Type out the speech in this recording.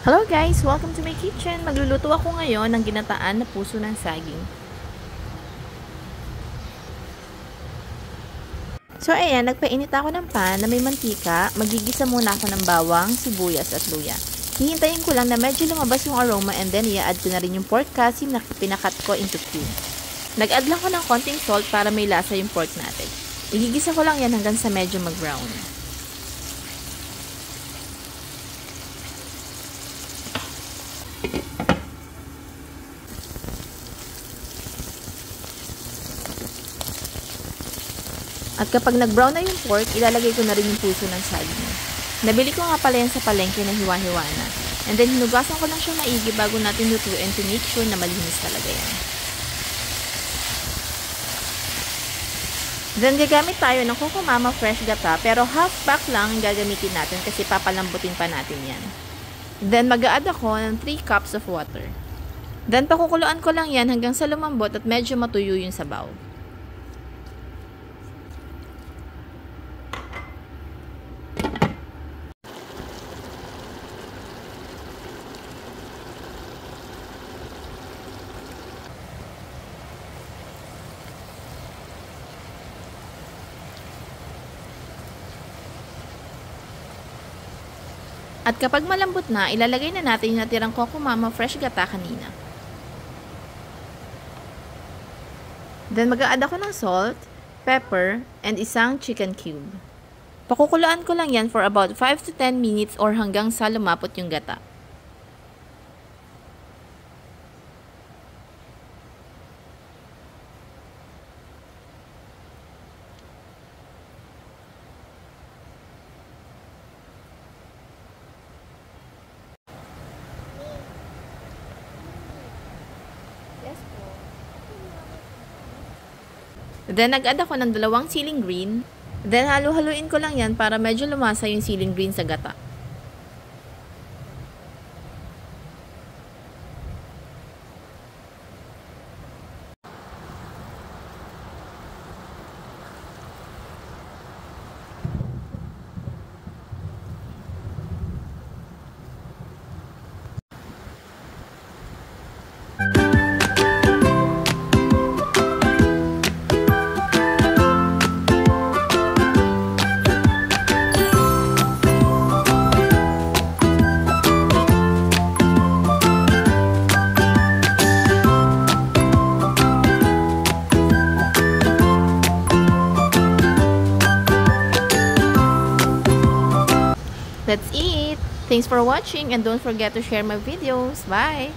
Hello guys! Welcome to my kitchen! Magluluto ako ngayon ng ginataan na puso ng saging. So ayan, nagpainit ako ng pan na may mantika. Magigisa muna ako ng bawang, sibuyas at luya. Hihintayin ko lang na medyo lumabas yung aroma and then i-add ko na rin yung pork kasi pinakat ko into cubes. Nag-add lang ko ng konting salt para may lasa yung pork natin. Igigisa ko lang yan hanggang sa medyo mag-brown. At kapag nag-brown na yung pork, ilalagay ko na rin yung puso ng saging. Nabili ko nga pala yan sa palengke na hiwa-hiwa na. And then hinugasan ko lang siya maigi bago natin lutuin to make sure na malinis talaga yan. Then gagamit tayo ng Coco Mama Fresh Gata pero half pack lang ang gagamitin natin kasi papalambutin pa natin yan. Then mag-a-add ako ng 3 cups of water. Then pakukuluan ko lang yan hanggang sa lumambot at medyo matuyo yung sabaw. At kapag malambot na, ilalagay na natin yung natirang Coco Mama Fresh Gata kanina. Then mag-a-add ako ng salt, pepper, and isang chicken cube. Pakukuluan ko lang yan for about 5 to 10 minutes or hanggang sa lumapot yung gata. Then, nag-add ako ng 2 siling green. Then, halu-haluin ko lang yan para medyo lumasa yung siling green sa gata. That's it! Thanks for watching and don't forget to share my videos. Bye!